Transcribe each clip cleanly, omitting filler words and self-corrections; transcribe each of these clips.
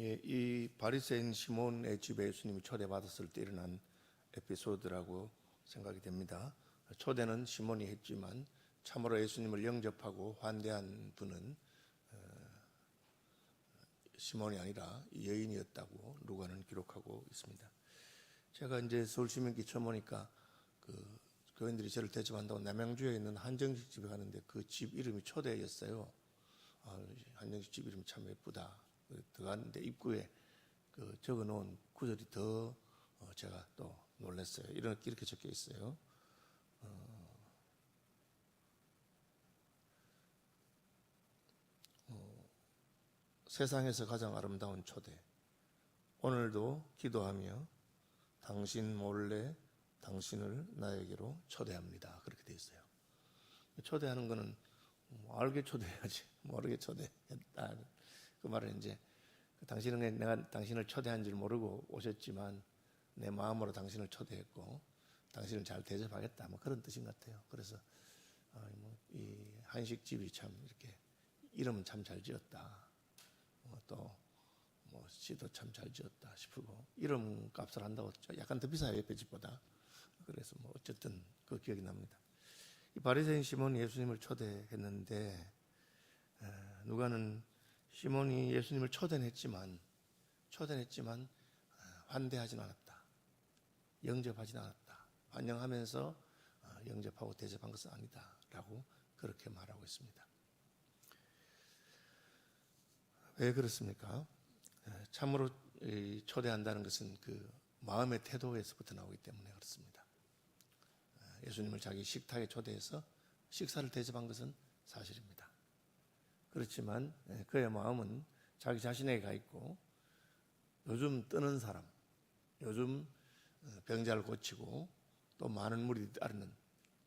예, 이 바리새인 시몬의 집에 예수님이 초대받았을 때 일어난 에피소드라고 생각이 됩니다. 초대는 시몬이 했지만 참으로 예수님을 영접하고 환대한 분은 시몬이 아니라 여인이었다고 누가는 기록하고 있습니다. 제가 이제 서울시민기 처음 오니까 그 교인들이 저를 대접한다고 남양주에 있는 한정식 집에 가는데 그 집 이름이 초대였어요. 한정식 집 이름이 참 예쁘다. 들어갔는데 입구에 그 적어놓은 구절이 더 제가 또 놀랐어요. 이렇게 적혀 있어요. 세상에서 가장 아름다운 초대. 오늘도 기도하며 당신 몰래 당신을 나에게로 초대합니다. 그렇게 되어 있어요. 초대하는 거는 알게 초대해야지 모르게 초대했다. 그 말은 이제 당신은 내가 당신을 초대한 줄 모르고 오셨지만 내 마음으로 당신을 초대했고 당신을 잘 대접하겠다. 뭐 그런 뜻인 것 같아요. 그래서 이 한식집이 참 이렇게 이름은 참 잘 지었다. 또 시도 참 잘 지었다 싶고 이름 값을 한다고 약간 더 비싸요 옆에 집보다. 그래서 어쨌든 그 기억이 납니다. 이 바리새인 시몬이 예수님을 초대했는데 누가는 시몬이 예수님을 초대했지만 환대하진 않았다. 영접하진 않았다. 환영하면서 영접하고 대접한 것은 아니다 라고 그렇게 말하고 있습니다. 왜 그렇습니까? 참으로 초대한다는 것은 그 마음의 태도에서부터 나오기 때문에 그렇습니다. 예수님을 자기 식탁에 초대해서 식사를 대접한 것은 사실입니다. 그렇지만 그의 마음은 자기 자신에게 가 있고 요즘 뜨는 사람, 요즘 병자를 고치고 또 많은 무리들이 따르는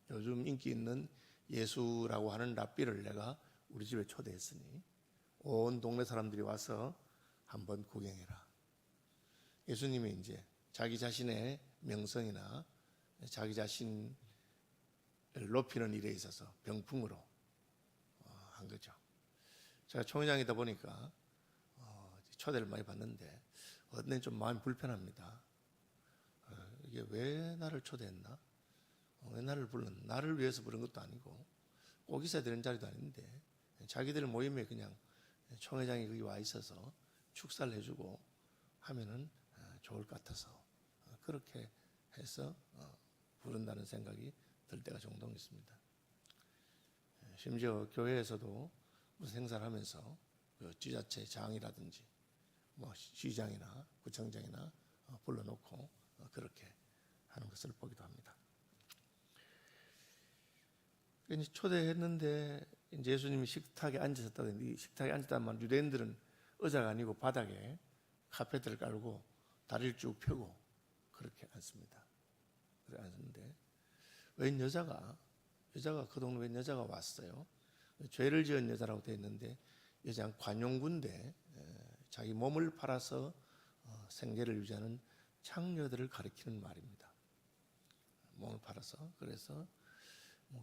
요즘 인기 있는 예수라고 하는 랍비를 내가 우리 집에 초대했으니 온 동네 사람들이 와서 한번 구경해라. 예수님이 이제 자기 자신의 명성이나 자기 자신을 높이는 일에 있어서 병풍으로 한 거죠. 제가 총회장이다 보니까 초대를 많이 받는데 어떤 데는 좀 마음이 불편합니다. 이게 왜 나를 초대했나? 왜 나를 불렀나? 나를 위해서 부른 것도 아니고 꼭 있어야 되는 자리도 아닌데 자기들 모임에 그냥 총회장이 거기 와 있어서 축사를 해주고 하면은 좋을 것 같아서 그렇게 해서 부른다는 생각이 들 때가 종종 있습니다. 심지어 교회에서도 무슨 행사를 하면서 그 지자체 장이라든지 시장이나 구청장이나 불러놓고 그렇게 하는 것을 보기도 합니다. 이제 초대했는데 이제 예수님이 식탁에 앉으셨다든지 식탁에 앉았다는 말 유대인들은 의자가 아니고 바닥에 카페트를 깔고 다리를 쭉 펴고 그렇게 앉습니다. 그렇게 앉았는데 웬 여자가 그 동네 웬 여자가 왔어요. 죄를 지은 여자라고 되어 있는데 여자는 관용구인데 자기 몸을 팔아서 생계를 유지하는 창녀들을 가리키는 말입니다. 몸을 팔아서. 그래서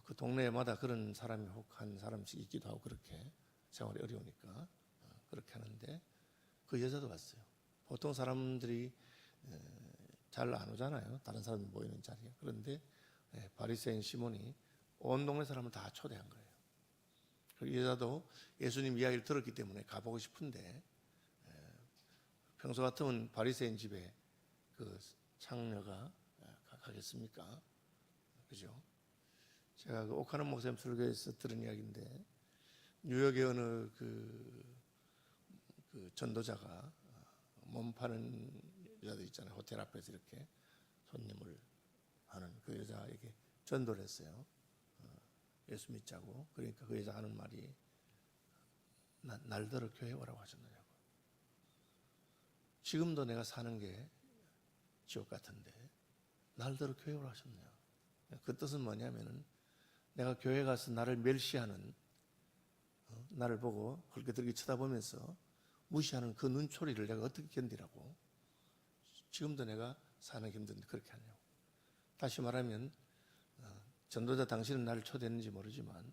그 동네마다 그런 사람이 혹 한 사람씩 있기도 하고 그렇게 생활이 어려우니까 그렇게 하는데 그 여자도 왔어요. 보통 사람들이 잘 안 오잖아요. 다른 사람이 모이는 자리에. 그런데 바리새인 시몬이 온 동네 사람을 다 초대한 거예요. 그 여자도 예수님 이야기를 들었기 때문에 가보고 싶은데 평소 같으면 바리새인 집에 그 창녀가 가겠습니까? 그죠? 제가 그 옥하는 목사님 설교에서 들은 이야기인데 뉴욕의 어느 그 전도자가 몸 파는 여자들 있잖아요. 호텔 앞에서 이렇게 손님을 하는 그 여자에게 전도를 했어요. 예수 믿자고. 그러니까 그 여자 하는 말이 날더러 교회 오라고 하셨느냐고. 지금도 내가 사는 게 지옥 같은데 날더러 교회 오라고 하셨느냐. 그 뜻은 뭐냐면은 내가 교회 가서 나를 멸시하는 나를 보고 헐끗헐끗 쳐다보면서 무시하는 그 눈초리를 내가 어떻게 견디라고. 지금도 내가 사는 게 힘든데 그렇게 하냐고. 다시 말하면 전도자 당신은 나를 초대했는지 모르지만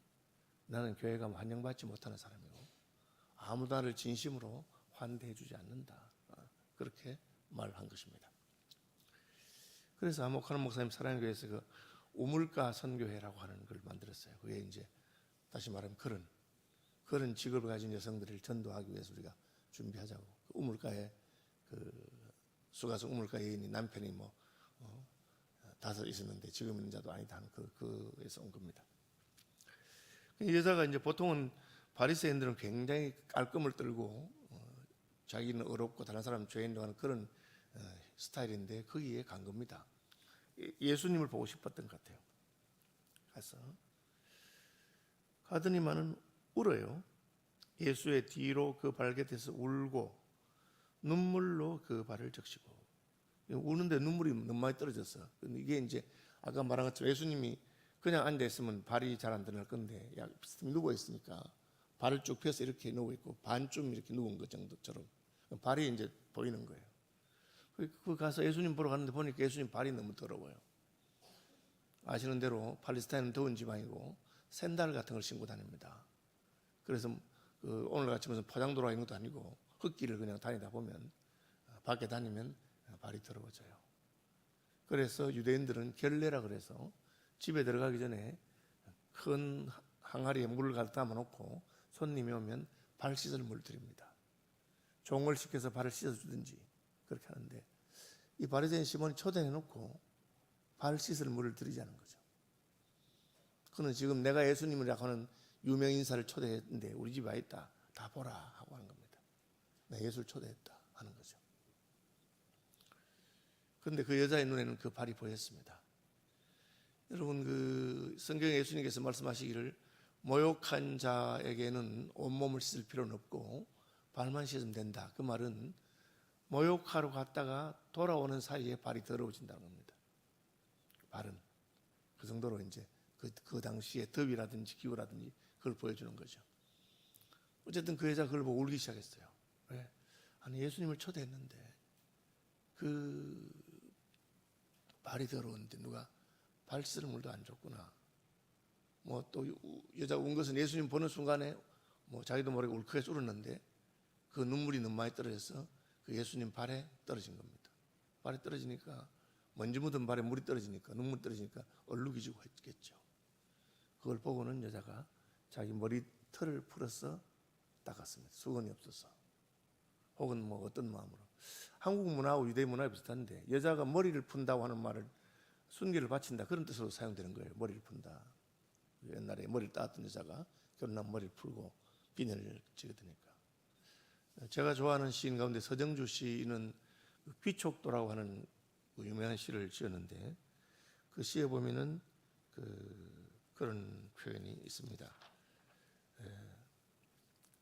나는 교회 가면 환영받지 못하는 사람이고 아무도 나를 진심으로 환대해 주지 않는다. 그렇게 말한 것입니다. 그래서 한목하는 목사님 사랑의 교회에서 그 우물가 선교회라고 하는 걸 만들었어요. 그게 이제 다시 말하면 그런 직업을 가진 여성들을 전도하기 위해서 우리가 준비하자고. 그 우물가에 수가서 우물가 여인이 남편이 다섯 있었는데 지금 있는 자도 아니다 하는 그에서 온 겁니다. 이 여자가 이제 보통은 바리새인들은 굉장히 깔끔을 떨고 자기는 어렵고 다른 사람 죄인도 하는 그런 스타일인데 거기에 간 겁니다. 예수님을 보고 싶었던 것 같아요. 가서 가더니만은 울어요. 예수의 뒤로 그 발곁에서 울고 눈물로 그 발을 적시고. 우는데 눈물이 너무 많이 떨어졌어. 이게 이제 아까 말한 것처럼 예수님이 그냥 앉아 있으면 발이 잘 안 드러날 건데 누워 있으니까 발을 쭉 펴서 이렇게 누워 있고 반쯤 이렇게 누운 것 정도처럼 발이 이제 보이는 거예요. 그 가서 예수님 보러 갔는데 보니까 예수님 발이 너무 더러워요. 아시는 대로 팔레스타인은 더운 지방이고 샌들 같은 걸 신고 다닙니다. 그래서 오늘같이 무슨 포장도로 이런 것도 아니고 흙길을 그냥 다니다 보면 밖에 다니면 발이 더러워져요. 그래서 유대인들은 결례라 그래서 집에 들어가기 전에 큰 항아리에 물을 가득 담아놓고 손님이 오면 발 씻을 물을 드립니다. 종을 시켜서 발을 씻어주든지 그렇게 하는데 이 바리새인 시몬이 초대해놓고 발 씻을 물을 드리자는 거죠. 그는 지금 내가 예수님이라고 하는 유명 인사를 초대했는데 우리 집에 와 있다. 다 보라 하고 하는 겁니다. 내가 예수를 초대했다 하는 거죠. 그런데 그 여자의 눈에는 그 발이 보였습니다. 여러분 그 성경에 예수님께서 말씀하시기를 모욕한 자에게는 온몸을 씻을 필요는 없고 발만 씻으면 된다. 그 말은 모욕하러 갔다가 돌아오는 사이에 발이 더러워진다는 겁니다. 발은 그 정도로 이제 그 당시에 더위라든지 기후라든지 그걸 보여주는 거죠. 어쨌든 그 여자가 그걸 보고 울기 시작했어요. 왜? 아니 예수님을 초대했는데 그 발이 더러운데 누가 발 씻을 물도 안 줬구나. 또 여자가 운 것은 예수님 보는 순간에 자기도 모르게 울컥해서 울었는데 그 눈물이 너무 많이 떨어져서 그 예수님 발에 떨어진 겁니다. 발에 떨어지니까 먼지 묻은 발에 물이 떨어지니까 눈물 떨어지니까 얼룩이지고 했겠죠. 그걸 보고는 여자가 자기 머리털을 풀어서 닦았습니다. 수건이 없어서. 혹은 어떤 마음으로. 한국 문화하고 유대 문화에 비슷한데 여자가 머리를 푼다고 하는 말을 순결을 바친다 그런 뜻으로 사용되는 거예요. 머리를 푼다. 옛날에 머리를 따았던 여자가 결혼하면 머리를 풀고 비늘을 찍어드니까. 제가 좋아하는 시인 가운데 서정주 시인은 귀촉도라고 하는 유명한 시를 지었는데 그 시에 보면은 그런 표현이 있습니다.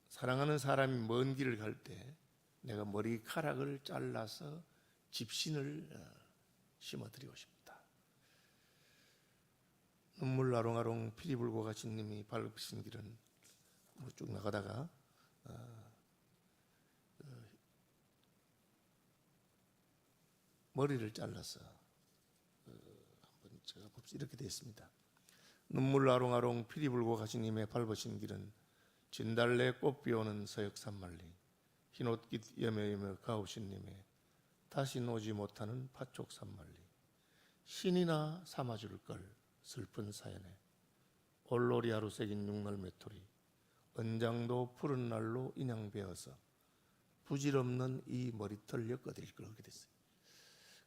사랑하는 사람이 먼 길을 갈 때 내가 머리카락을 잘라서 집신을 심어드리고 싶다. 눈물 아롱아롱 피리 불고 가신 님이 밟으신 길은 쭉 나가다가 머리를 잘라서 한번 제가 봅시다. 이렇게 되어 있습니다. 눈물 아롱아롱 피리 불고 가신 님의 밟으신 길은 진달래 꽃 피우는 서역 산만리 흰옷깃 여며여며 가오신 님의 다시 오지 못하는 파촉 산만리 신이나 삼아줄 걸 슬픈 사연에 올로리 하루 새긴 육날 메토리 언장도 푸른 날로 인양 베어서 부질없는 이 머리털 엮어드릴 걸 그렇게 됐어요.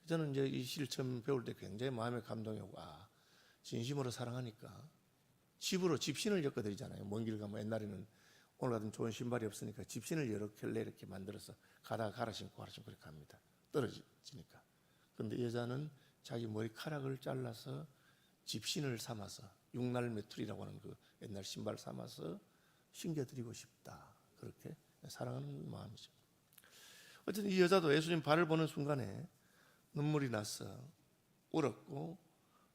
저는 이제 이 시를 처음 배울 때 굉장히 마음에 감동이 오고 진심으로 사랑하니까 집으로 집신을 엮어드리잖아요. 먼 길 가면 옛날에는 오늘 같은 좋은 신발이 없으니까 집신을 여러 켤레 이렇게 만들어서 가다가 갈아 신고 그렇게 합니다. 떨어지니까. 그런데 여자는 자기 머리카락을 잘라서 집신을 삼아서 육날 메뚜리라고 하는 그 옛날 신발 삼아서 신겨드리고 싶다. 그렇게 사랑하는 마음이죠. 어쨌든 이 여자도 예수님 발을 보는 순간에 눈물이 나서 울었고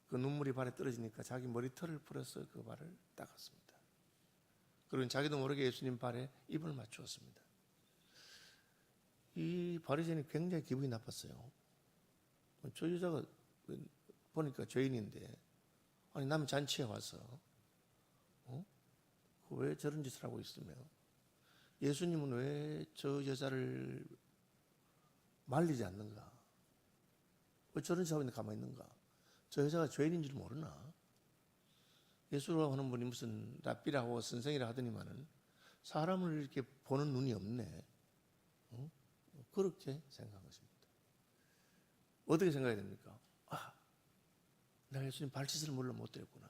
그 눈물이 발에 떨어지니까 자기 머리털을 풀어서 그 발을 닦았습니다. 그리고 자기도 모르게 예수님 발에 입을 맞추었습니다. 이 바리새인이 굉장히 기분이 나빴어요. 저 여자가 보니까 죄인인데 아니 남 잔치에 와서 왜 저런 짓을 하고 있으며 예수님은 왜 저 여자를 말리지 않는가? 왜 저런 사람이 가만히 있는가? 저 여자가 죄인인 줄 모르나? 예수라고 하는 분이 무슨 랍비라고 선생이라 하더니만은 사람을 이렇게 보는 눈이 없네. 그렇게 생각한 것입니다. 어떻게 생각해야 됩니까? 내가 예수님 발짓을 물러 못 드렸구나.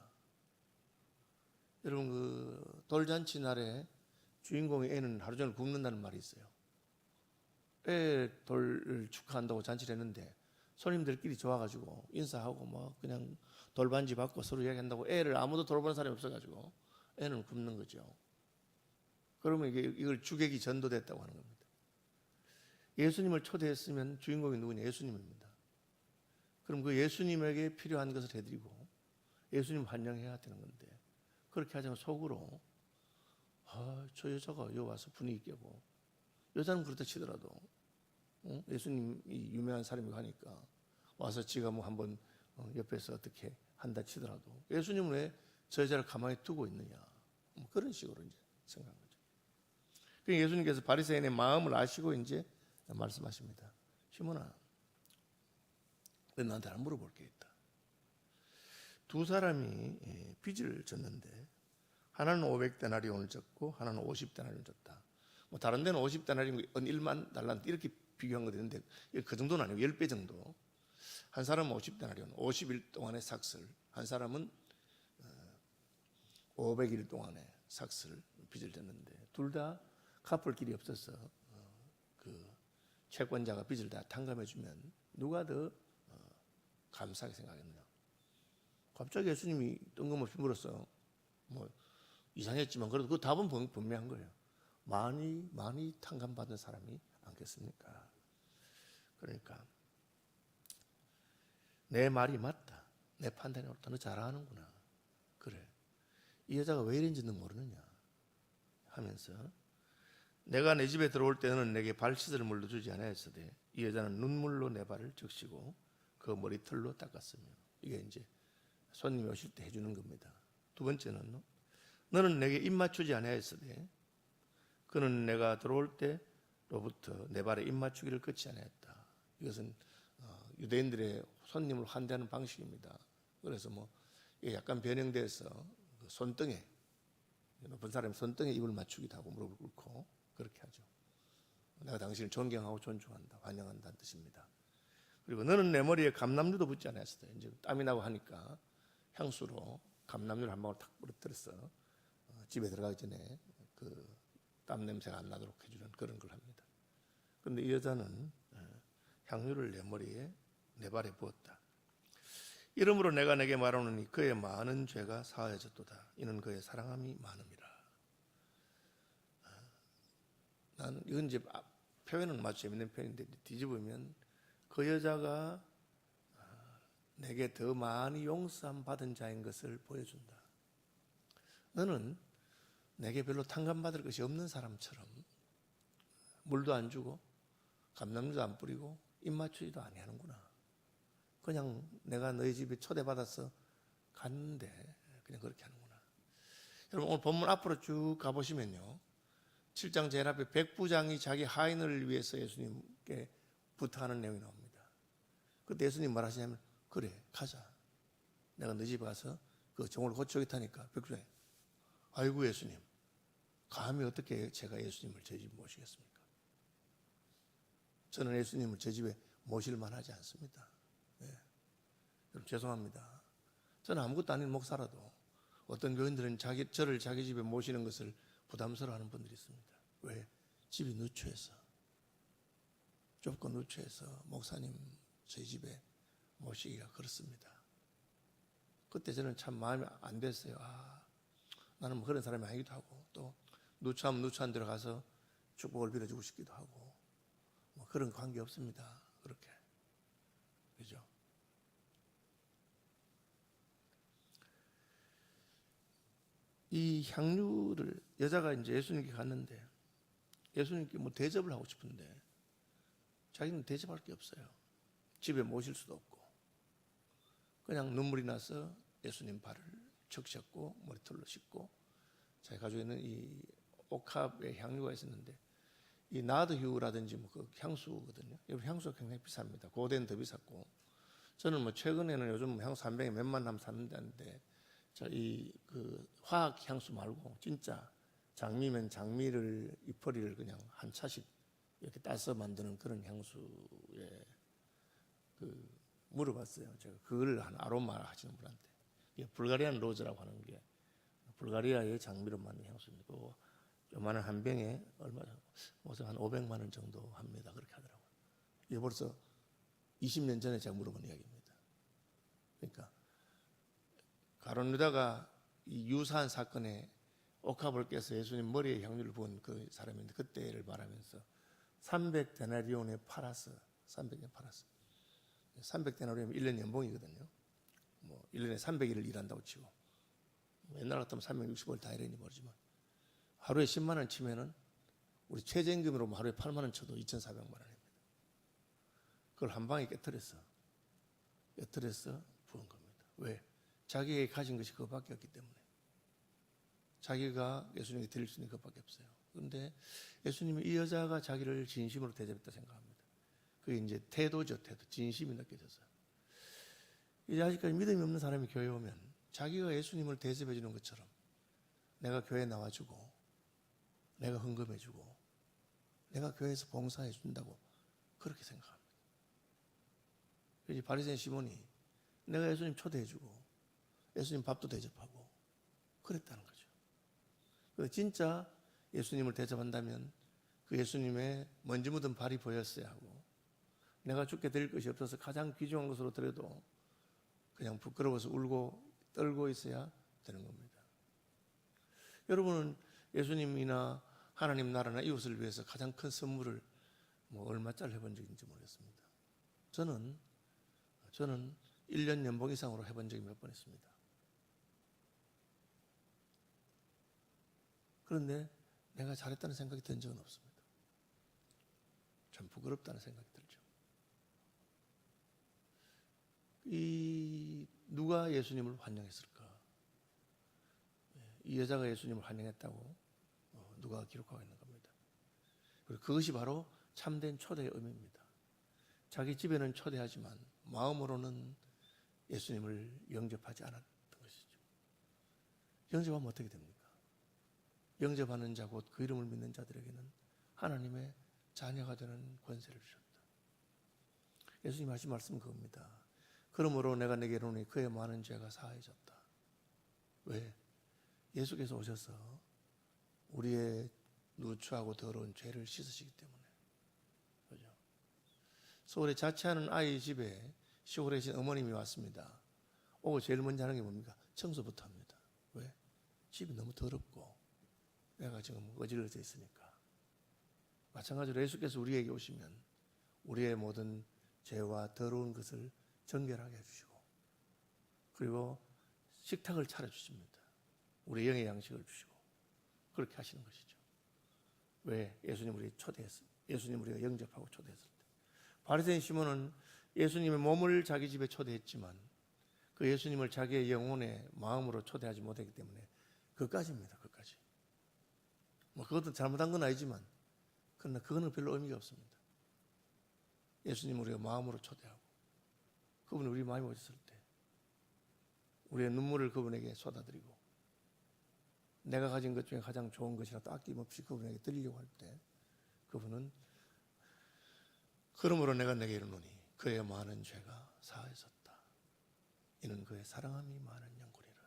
여러분 그 돌잔치 날에 주인공의 애는 하루 종일 굶는다는 말이 있어요. 애 돌을 축하한다고 잔치를 했는데 손님들끼리 좋아가지고 인사하고 뭐 그냥 돌반지 받고 서로 이야기한다고 애를 아무도 돌보는 사람이 없어가지고 애는 굶는 거죠. 그러면 이걸 주객이 전도됐다고 하는 겁니다. 예수님을 초대했으면 주인공이 누구냐? 예수님입니다. 그럼 그 예수님에게 필요한 것을 해드리고 예수님 환영해야 되는 건데 그렇게 하자면 속으로 저 여자가 여기 와서 분위기 깨고 여자는 그렇다 치더라도 예수님이 유명한 사람이 가니까 와서 지가 뭐 한번 옆에서 어떻게 한다 치더라도 예수님은 왜 저 여자를 가만히 두고 있느냐? 뭐 그런 식으로 이제 생각한 거죠. 그러니까 예수님께서 바리새인의 마음을 아시고 이제 말씀하십니다. 시몬아, 너 나한테 안 물어볼 게 있다. 두 사람이 빚을 졌는데 하나는 500데나리온을 졌고 하나는 50데나리온을 졌다. 뭐 다른 데는 50데나리온 1만 달란트 이렇게 비교한 거 되는데 그 정도는 아니고 10배 정도. 한 사람은 50데나리온, 50일 동안의 삭슬. 한 사람은 500일 동안의 삭슬 빚을 졌는데 둘 다 갚을 길이 없어서 그 채권자가 빚을 다 탕감해 주면 누가 더 감사하게 생각했느냐? 갑자기 예수님이 뜬금없이 물었어요. 뭐 이상했지만 그래도 그 답은 분명한 거예요. 많이 탕감받은 사람이 않겠습니까? 그러니까 내 말이 맞다. 내 판단이 옳다. 너 잘하는구나. 그래. 이 여자가 왜 이런지 너 모르느냐 하면서 내가 내 집에 들어올 때는 내게 발씻을 물로 주지 않았으되 이 여자는 눈물로 내 발을 적시고 그 머리털로 닦았으며 이게 이제 손님이 오실 때 해주는 겁니다. 두 번째는 너는 내게 입 맞추지 않았으되 그는 내가 들어올 때로부터 내 발에 입 맞추기를 끝이 않았다. 이것은 유대인들의 손님을 환대하는 방식입니다. 그래서 뭐 약간 변형돼서 손등에 높은 사람이 손등에 입을 맞추기도 하고 무릎을 꿇고 그렇게 하죠. 내가 당신을 존경하고 존중한다, 환영한다는 뜻입니다. 그리고 너는 내 머리에 감람류도 붙지 않았을 때 이제 땀이 나고 하니까 향수로 감람류를 한 방울 탁 부러뜨려서 집에 들어가기 전에 그 땀 냄새가 안 나도록 해주는 그런 걸 합니다. 그런데 이 여자는 향유를 내 머리에 내 발에 부었다. 이러므로 내가 내게 말하노니 그의 많은 죄가 사하여졌도다. 이는 그의 사랑함이 많음이라. 나는 이건 이제 표현은 마치 재밌는 표현인데 뒤집으면 그 여자가 내게 더 많이 용서함 받은 자인 것을 보여준다. 너는 내게 별로 탕감받을 것이 없는 사람처럼 물도 안 주고 감람류도 안 뿌리고 입 맞추지도 아니하는구나. 그냥 내가 너희 집에 초대받아서 갔는데 그냥 그렇게 하는구나. 여러분 오늘 본문 앞으로 쭉 가보시면요. 7장 제일 앞에 백부장이 자기 하인을 위해서 예수님께 부탁하는 내용이 나옵니다. 그때 예수님 말하시냐면 그래 가자. 내가 너희 집에 가서 그 종을 고쳐오겠다니까. 백부장이 아이고 예수님 감히 어떻게 제가 예수님을 제 집에 모시겠습니까? 저는 예수님을 제 집에 모실 만하지 않습니다. 여러분 죄송합니다. 저는 아무것도 아닌 목사라도 어떤 교인들은 저를 자기 집에 모시는 것을 부담스러워하는 분들이 있습니다. 왜? 집이 누추해서 좁고 누추해서 목사님 저희 집에 모시기가 그렇습니다. 그때 저는 참 마음이 안 됐어요. 나는 뭐 그런 사람이 아니기도 하고 또 누추하면 누추한 데로 가서 축복을 빌어주고 싶기도 하고 뭐 그런 관계 없습니다. 그렇게 그죠? 이 향유를 여자가 이제 예수님께 갔는데 예수님께 뭐 대접을 하고 싶은데 자기는 대접할 게 없어요. 집에 모실 수도 없고 그냥 눈물이 나서 예수님 발을 적셨고 머리털로 씻고 자기 가지고 있는 이 옥합의 향유가 있었는데 이 나드휴라든지 뭐 그 향수거든요. 여러분 향수가 굉장히 비쌉니다. 고대는 더 비쌌고, 저는 뭐 최근에는 요즘 향수 한 병에 몇만 원 산다는데, 이 그 화학 향수 말고 진짜 장미면 장미를 잎뿌리를 그냥 한 차씩 이렇게 따서 만드는 그런 향수에 그 물어봤어요. 제가 그걸 한 아로마 하시는 분한테. 이게 불가리안 로즈라고 하는 게 불가리아의 장미로 만든 향수입니다. 그 요만한 한 병에 얼마, 무슨 한 500만 원 정도 합니다. 그렇게 하더라고요. 이게 벌써 20년 전에 제가 물어본 이야기입니다. 그러니까 가룟 유다가 이 유사한 사건에 옥합을께서 예수님 머리에 향유를 부은 그 사람인데, 그때를 말하면서 300데나리온에 팔았어. 300년 팔았어. 300데나리온이면 1년 연봉이거든요. 뭐 1년에 300일을 일한다고 치고, 옛날 같으면 365일 다 일하니 모르지만 하루에 10만 원 치면은 우리 최저임금으로 하루에 8만 원 쳐도 2,400만 원입니다. 그걸 한 방에 깨뜨렸어 부은 겁니다. 왜? 자기가 가진 것이 그것밖에 없기 때문에. 자기가 예수님에게 드릴 수 있는 것밖에 없어요. 그런데 예수님이 이 여자가 자기를 진심으로 대접했다 생각합니다. 그게 이제 태도죠. 태도. 진심이 느껴졌어요. 이제 아직까지 믿음이 없는 사람이 교회 오면 자기가 예수님을 대접해 주는 것처럼 내가 교회에 나와주고, 내가 헌금해주고, 내가 교회에서 봉사해 준다고 그렇게 생각합니다. 그래서 바리새인 시몬이 내가 예수님 초대해주고 예수님 밥도 대접하고 그랬다는 거죠. 그래서 진짜 예수님을 대접한다면 그 예수님의 먼지 묻은 발이 보였어야 하고, 내가 주께 드릴 것이 없어서 가장 귀중한 것으로 드려도 그냥 부끄러워서 울고 떨고 있어야 되는 겁니다. 여러분은 예수님이나 하나님 나라나 이웃을 위해서 가장 큰 선물을 뭐 얼마짜리 해본 적이 있는지 모르겠습니다. 저는 1년 연봉 이상으로 해본 적이 몇 번 있습니다. 그런데 내가 잘했다는 생각이 든 적은 없습니다. 참 부끄럽다는 생각이 들죠. 누가 예수님을 환영했을까? 이 여자가 예수님을 환영했다고 누가 기록하고 있는 겁니다. 그리고 그것이 바로 참된 초대의 의미입니다. 자기 집에는 초대하지만 마음으로는 예수님을 영접하지 않았던 것이죠. 영접하면 어떻게 됩니까? 영접하는 자 곧 그 이름을 믿는 자들에게는 하나님의 자녀가 되는 권세를 주셨다. 예수님 하신 말씀은 그겁니다. 그러므로 내가 내게 이르노니 그의 많은 죄가 사해졌다. 왜? 예수께서 오셔서 우리의 누추하고 더러운 죄를 씻으시기 때문에. 그죠? 서울에 자취하는 아이 집에 시골에 계신 어머님이 왔습니다. 오고 제일 먼저 하는 게 뭡니까? 청소부터 합니다. 왜? 집이 너무 더럽고 내가 지금 어질러져 있으니까. 마찬가지로 예수께서 우리에게 오시면 우리의 모든 죄와 더러운 것을 정결하게 해주시고, 그리고 식탁을 차려주십니다. 우리 영의 양식을 주시고 그렇게 하시는 것이죠. 왜? 예수님 우리 초대했어요. 예수님 우리가 영접하고 초대했을 때. 바리새인 시몬은 예수님의 몸을 자기 집에 초대했지만 그 예수님을 자기의 영혼의 마음으로 초대하지 못했기 때문에 그까지입니다. 그까지. 뭐 그것도 잘못한 건 아니지만, 그러나 그거는 별로 의미가 없습니다. 예수님 우리가 마음으로 초대하고 그분이 우리 마음에 오셨을 때 우리의 눈물을 그분에게 쏟아드리고, 내가 가진 것 중에 가장 좋은 것이라도 아낌없이 그분에게 드리려고 할 때 그분은 그러므로 내가 내게 이르노니 그의 많은 죄가 사하였었다. 이는 그의 사랑함이 많은 영광이라.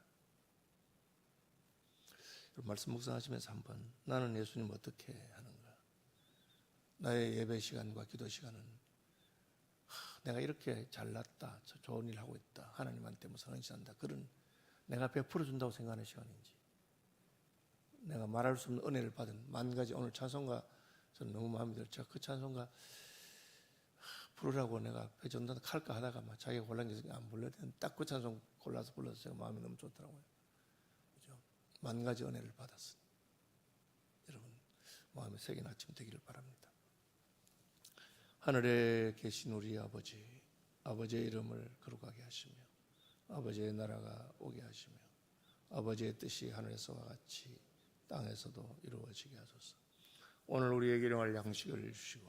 말씀 묵상하시면서 한번 나는 예수님 어떻게 하는가? 나의 예배 시간과 기도 시간은 내가 이렇게 잘났다, 좋은 일 하고 있다, 하나님한테 무슨 헌신한다, 그런 내가 베풀어 준다고 생각하는 시간인지, 내가 말할 수 없는 은혜를 받은 만 가지, 오늘 찬송가 저는 너무 마음에 들었죠. 그 찬송가 부르라고 내가 배전다 할까 하다가 막 자기가 골라서 안 불러야 되는 딱 그 찬송 골라서 불러서 제가 마음이 너무 좋더라고요. 그죠? 만 가지 은혜를 받았으니 여러분 마음에 새긴 아침 되기를 바랍니다. 하늘에 계신 우리 아버지, 아버지의 이름을 거룩하게 하시며 아버지의 나라가 오게 하시며 아버지의 뜻이 하늘에서와 같이 땅에서도 이루어지게 하소서. 오늘 우리에게 일용할 양식을 주시고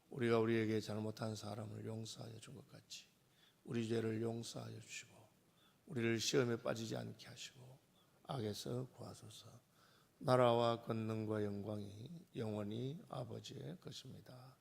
우리가 우리에게 잘못한 사람을 용서하여 준 것 같이 우리 죄를 용서하여 주시고 우리를 시험에 빠지지 않게 하시고 악에서 구하소서. 나라와 권능과 영광이 영원히 아버지의 것입니다.